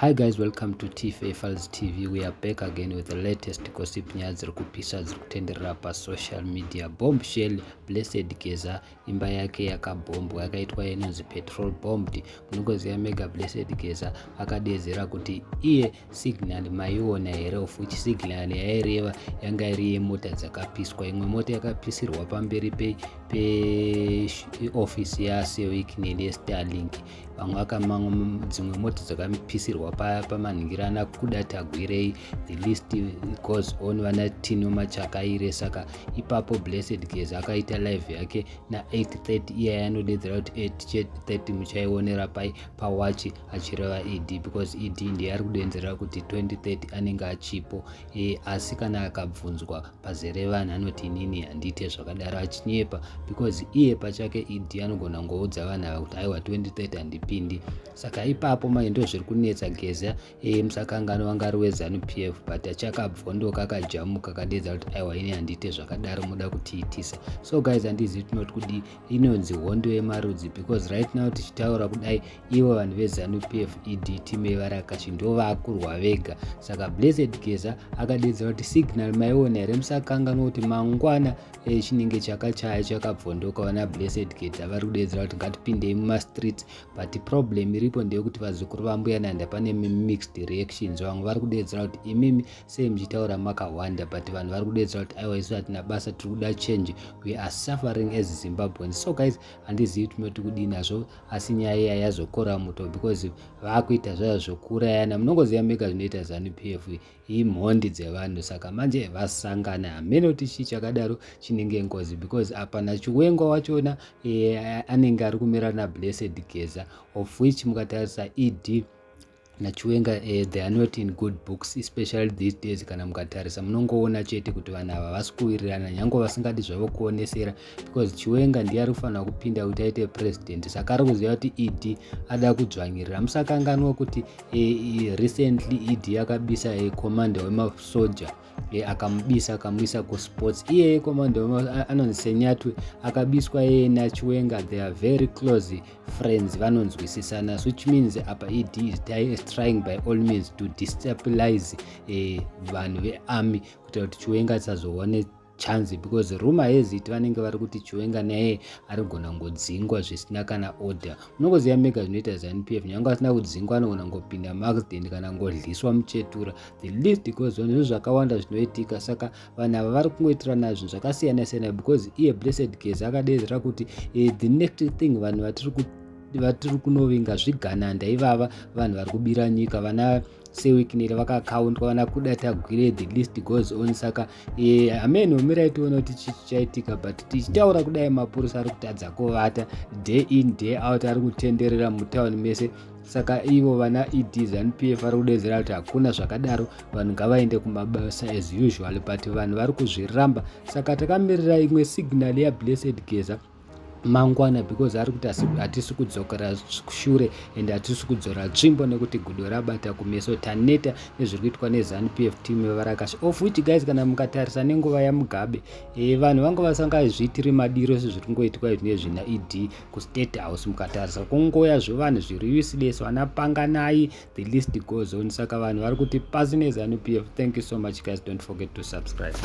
Hi guys, welcome to TFA Files TV. We are back again with the latest gossip nyaya dziri kupisa dziri kutenderera pasocial media. Bombshell Blessed Geza imba yake yakabhombwa yakaitwa inonzi petrol bombed. Munongoziva Mega Blessed Geza akadedzera kuti iye signal maiona here, of which signal yaireva yanga iri yemota dzakapiswa. Imwe mota yakapisirwa pamberi pe office yaSewick neStarlink. Vamwe vakamanga dzimwe mota dzakapisirwa pamanhingirana kuda tagwirei. The list goes on. Vana Tino Machakaire. Saka ipapo Blessed Geza akaita live yake na 8:30 iya yanodedzera kuti 8:30 muchaionera pawachi achireva ED, because ED ndiye ari kudenzera kuti 20:30 anenge achipo. Asi kana akabvunzwa pazere vanhu anoti inini handite zvakadaro, achinyepa, because iye pachake ED anogona ngoudza vanhu ava kuti aiwa 20:30 handipindi. Saka ipapo ndo zviri kunetsa Geza musakangano wanga ari weZANU-PF, but achakabvondoka akajamuka akadedza kuti aiwa ini handite zvakadaro, muda kutiitisa. So guys, handizivi tinoti kudi inonzi hondo yemarudzi, because right now tichitaura kudai ivo vanhu veZANU-PF ED time Varakashi ndo vakurwa vega. Saka Blessed Geza akadedzera kuti signal maiona here, musakangano kuti mangwana chinenge chakachaya chakabvondoka. Vana Blessed Geza vari kudedzera kuti ngatipindei mumastreets, but problem iripo ndeyekuti vazukuru vambuya Nanda pane mixed reactions. Vamwe vari kudedzera kuti imimi sei muchitaura makawanda, but vanhu vari kudedzera kuti aiwa isu hatina basa, tiri kuda change, we are suffering as Zimbabweans. So guys, handizivi tinoti kudii nazvo, asi nyaya iya yazokora muto, because vakuita zvazvo zvokurayana. Munongoziva Mega zvinoita ZANU-PF imhondi dzevanhu, saka manje vasangana hamene kuti chii chakadaro chinenge ngozi, because apana chiwenga wachona anenge ari kumira naBlessed Geza, of which mukatarisa ED naChiwenga they are not in good books, especially these days. Kana mukatarisa munongoona chete kuti vanhu ava vasi kuwirirana, nyange vasingadi zvavo kuonesera, because Chiwenga ndiye ari kufanira kupinda kuti aite president. Saka ari kuziva kuti ED ada kudzvanyirira. Musakanganwa kuti recently ED akabisa commander wemasoja, akamubisa akamuisa kusports. Iye commander anonzi Senyatwe akabiswa naChiwenga, they are very close friends, vanonzwisisana, which means apa ED is trying by all means to destabilize vanhu vearmy kuita kuti Chiwenga asazoone chance, because rumor has it vanenge vari kuti Chiwenga naye ari kugona ngodzingwa zvisina kana order. Munongoziva Mega zvinoita ZANU-PF, nyange asina kudzingwa anogona ngopinda muaccident kana ngodliswa muchetura. The list goes on. Zvinhu zvakawanda zvinoitika, saka vanhu ava vari kungoitirana zvinhu zvakasiyana siyana, because iye Blessed Geza akadedzera kuti the next thing vanhu vatiri kunovinga zvigananda ivava vanhu vari kubira nyika. Vana Sewick vakakaundwa, vana kuda tagwire, the list goes on. Saka hamene umirai tione kuti chichaitika, but tichitaura kudai mapurisa ari kutadza kuvata day in day out, ari kutenderera mutauni mese. Saka ivo vana ED ZANU-PF vari kudedzera kuti hakuna zvakadaro, vanhu ngavaende kumabasa as usual, but vanhu vari kuzviramba. Saka takamirira imwe signal yaBlessed Geza mangwana, because ari kuti hatisi kudzokera shure ende hatisi kudzora tsvimbo nekuti gudo rabata kumeso. Taneta nezviri kuitwa neZANU-PF team yeVarakashi, of which guys, kana mukatarisa nenguva yaMugabe vanhu vanga vasanga zvitiri madiro sezviri kungoitwa zvinezvi naED kuState House. Mukatarisa kungoya zvevanhu zviri useless, vana Panganai, the list goes on. Saka vanhu vari kuti pasi neZANU-PF. Thank you so much guys, don't forget to subscribe.